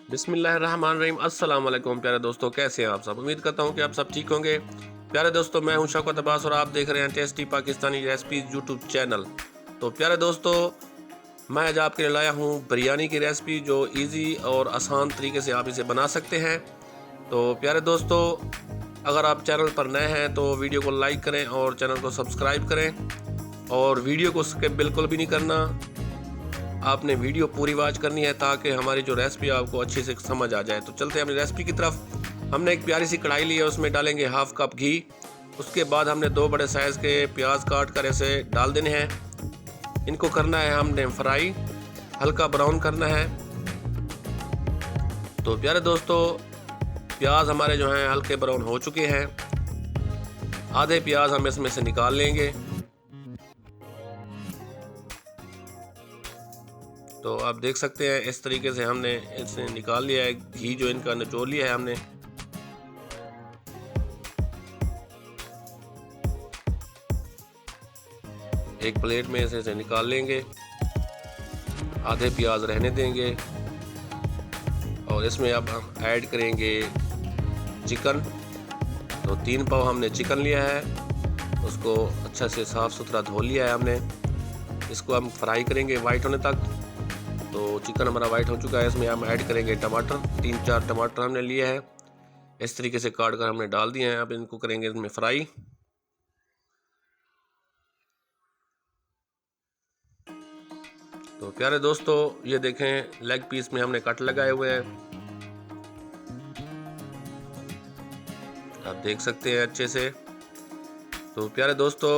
बिस्मिल्लाहिर्रहमानिर्रहीम। अस्सलाम वालेकुम प्यारे दोस्तों, कैसे हैं आप सब। उम्मीद करता हूं कि आप सब ठीक होंगे। प्यारे दोस्तों, मैं हूं शौकत अब्बास और आप देख रहे हैं tasty Pakistani recipes YouTube channel. तो प्यारे दोस्तों, मैं आज आपके लिए लाया हूं बिरयानी की रेसिपी, जो इजी और आसान तरीके से आप इसे बना सकते हैं। तो प्यारे दोस्तों, अगर आप चैनल पर नए हैं तो वीडियो को लाइक करें और चैनल को सब्सक्राइब करें और वीडियो को स्किप बिल्कुल भी नहीं करना। आपने वीडियो पूरी वॉच करनी है ताकि हमारी जो रेसिपी आपको अच्छे से समझ आ जाए। तो चलते हैं अपनी रेसिपी की तरफ। हमने एक प्यारी सी कढ़ाई ली है, उसमें डालेंगे हाफ कप घी। उसके बाद हमने 2 बड़े साइज़ के प्याज काट कर ऐसे डाल देने हैं। इनको करना है हमने फ्राई, हल्का ब्राउन करना है। तो प्यारे दोस्तों, प्याज हमारे जो हैं हल्के ब्राउन हो चुके हैं। आधे प्याज हम इसमें से निकाल लेंगे। तो आप देख सकते हैं इस तरीके से हमने इसे निकाल लिया है। घी जो इनका निचोड़ लिया है हमने। एक प्लेट में इसे निकाल लेंगे, आधे प्याज रहने देंगे और इसमें अब हम ऐड करेंगे चिकन। तो 3 पाव हमने चिकन लिया है, उसको अच्छा से साफ़ सुथरा धो लिया है हमने। इसको हम फ्राई करेंगे वाइट होने तक। तो चिकन हमारा वाइट हो चुका है, इसमें हम ऐड करेंगे टमाटर। 3-4 टमाटर हमने लिए हैं, इस तरीके से काट कर हमने डाल दिए हैं। अब इनको करेंगे इसमें फ्राई। तो प्यारे दोस्तों, ये देखें लेग पीस में हमने कट लगाए हुए हैं, आप देख सकते हैं अच्छे से। तो प्यारे दोस्तों,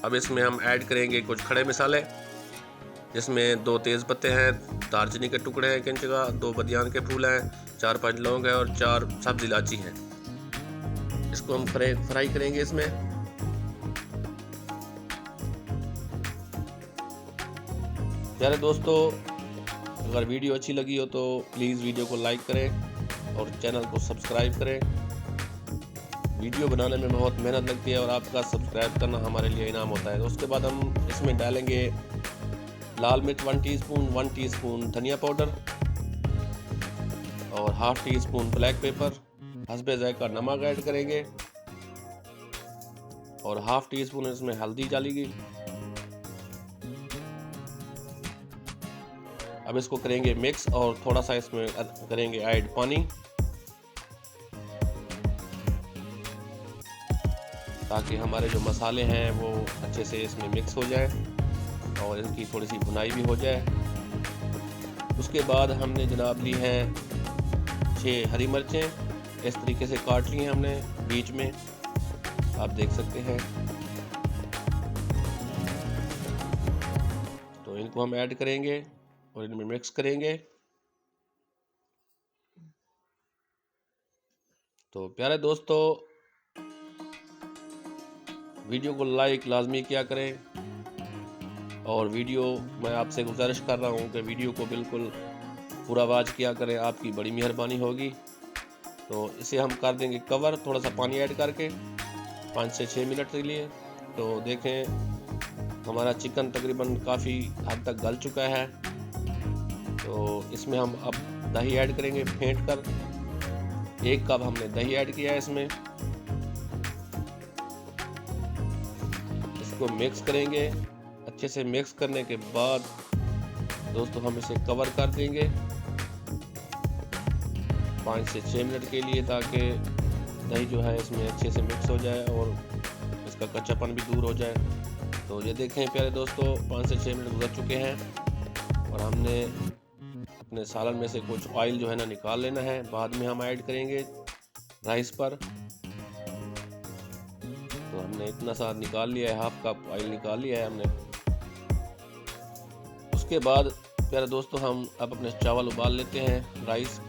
अब इसमें हम ऐड करेंगे कुछ खड़े मसाले, जिसमें 2 तेज़ पत्ते हैं, दालचीनी के टुकड़े हैं 1 इंच का, 2 बदियान के फूल हैं, 4-5 लौंग हैं और 4 सब्ज़ इलायची हैं। इसको हम फ्राई करेंगे इसमें। प्यारे दोस्तों, अगर वीडियो अच्छी लगी हो तो प्लीज़ वीडियो को लाइक करें और चैनल को सब्सक्राइब करें। वीडियो बनाने में बहुत मेहनत लगती है और आपका सब्सक्राइब करना हमारे लिए इनाम होता है। तो उसके बाद हम इसमें डालेंगे लाल मिर्च 1 टीस्पून, 1 टीस्पून धनिया पाउडर और half teaspoon black pepper. हस्बे ज़ायका नमक ऐड करेंगे और हाफ टी स्पून इसमें हल्दी डालेगी। अब इसको करेंगे मिक्स और थोड़ा सा इसमें करेंगे ऐड पानी, ताकि हमारे जो मसाले हैं वो अच्छे से इसमें मिक्स हो जाए और इनकी थोड़ी सी भुनाई भी हो जाए। उसके बाद हमने जनाब ली है 6 हरी मिर्चें, इस तरीके से काट ली हैं हमने बीच में, आप देख सकते हैं। तो इनको हम ऐड करेंगे और इनमें मिक्स करेंगे। तो प्यारे दोस्तों, वीडियो को लाइक लाजमी किया करें और वीडियो मैं आपसे गुजारिश कर रहा हूं कि वीडियो को बिल्कुल पूरा वॉच किया करें, आपकी बड़ी मेहरबानी होगी। तो इसे हम कर देंगे कवर, थोड़ा सा पानी ऐड करके 5 से 6 मिनट के लिए। तो देखें हमारा चिकन तकरीबन काफ़ी हद तक गल चुका है। तो इसमें हम अब दही ऐड करेंगे फेंट कर। 1 कप हमने दही ऐड किया है इसमें। इसको मिक्स करेंगे। अच्छे से मिक्स करने के बाद दोस्तों हम इसे कवर कर देंगे 5 से 6 मिनट के लिए, ताकि दही जो है इसमें अच्छे से मिक्स हो जाए और इसका कच्चापन भी दूर हो जाए। तो ये देखें प्यारे दोस्तों, 5 से 6 मिनट गुजर चुके हैं और हमने अपने सालन में से कुछ ऑयल जो है ना निकाल लेना है। बाद में हम ऐड करेंगे राइस पर। तो हमने इतना सा निकाल लिया है, हाफ कप ऑयल निकाल लिया है हमने। उसके बाद प्यारे दोस्तों, हम अब अपने चावल उबाल लेते हैं राइस।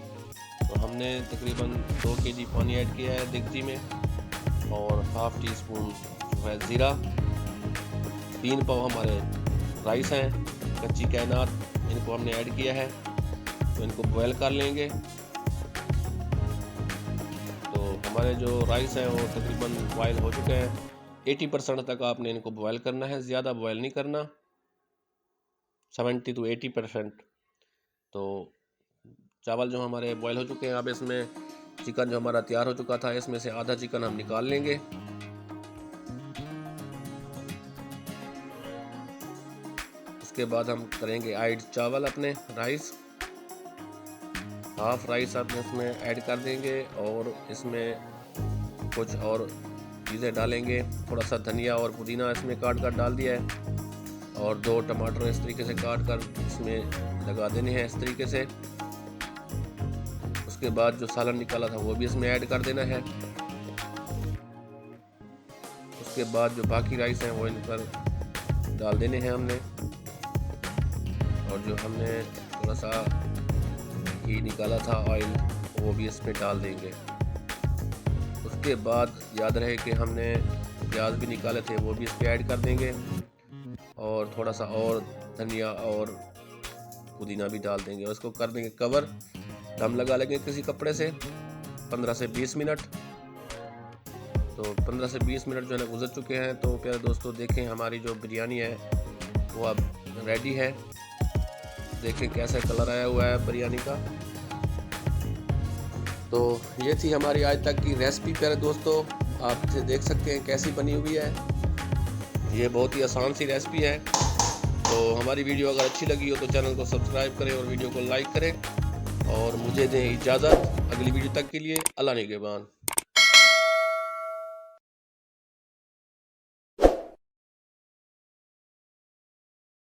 तो हमने तकरीबन 2 kg पानी ऐड किया है देगची में और हाफ टी स्पून जो है ज़ीरा। 3 पाव हमारे राइस हैं कच्ची कायनात, इनको हमने ऐड किया है। तो इनको बॉयल कर लेंगे। तो हमारे जो राइस हैं वो तकरीबन बॉयल हो चुके हैं। 80% तक आपने इनको बॉयल करना है, ज़्यादा बॉयल नहीं करना, 70 to 80%। तो चावल जो हमारे बॉयल हो चुके हैं। अब इसमें चिकन जो हमारा तैयार हो चुका था, इसमें से आधा चिकन हम निकाल लेंगे। उसके बाद हम करेंगे ऐड चावल अपने राइस, हाफ राइस अपने इसमें ऐड कर देंगे और इसमें कुछ और चीज़ें डालेंगे। थोड़ा सा धनिया और पुदीना इसमें काट कर डाल दिया है और 2 टमाटर इस तरीके से काट कर इसमें लगा देने हैं इस तरीके से। उसके बाद जो सालन निकाला था वो भी इसमें ऐड कर देना है। उसके बाद जो बाकी राइस हैं वो इन पर डाल देने हैं हमने, और जो हमने थोड़ा सा घी निकाला था ऑयल वो भी इसमें डाल देंगे। उसके बाद याद रहे कि हमने प्याज भी निकाले थे वो भी इस पर ऐड कर देंगे और थोड़ा सा और धनिया और पुदीना भी डाल देंगे और इसको कर देंगे कवर। दम लगा लेंगे किसी कपड़े से 15 से 20 मिनट। तो 15 से 20 मिनट जो है ना गुजर चुके हैं। तो प्यारे दोस्तों देखें हमारी जो बिरयानी है वो अब रेडी है। देखें कैसा कलर आया हुआ है बिरयानी का। तो ये थी हमारी आज तक की रेसिपी प्यारे दोस्तों, आप इसे देख सकते हैं कैसी बनी हुई है। ये बहुत ही आसान सी रेसिपी है। तो हमारी वीडियो अगर अच्छी लगी हो तो चैनल को सब्सक्राइब करें और वीडियो को लाइक करें और मुझे दें इजाज़त अगली वीडियो तक के लिए। अल्लाह निगहबान।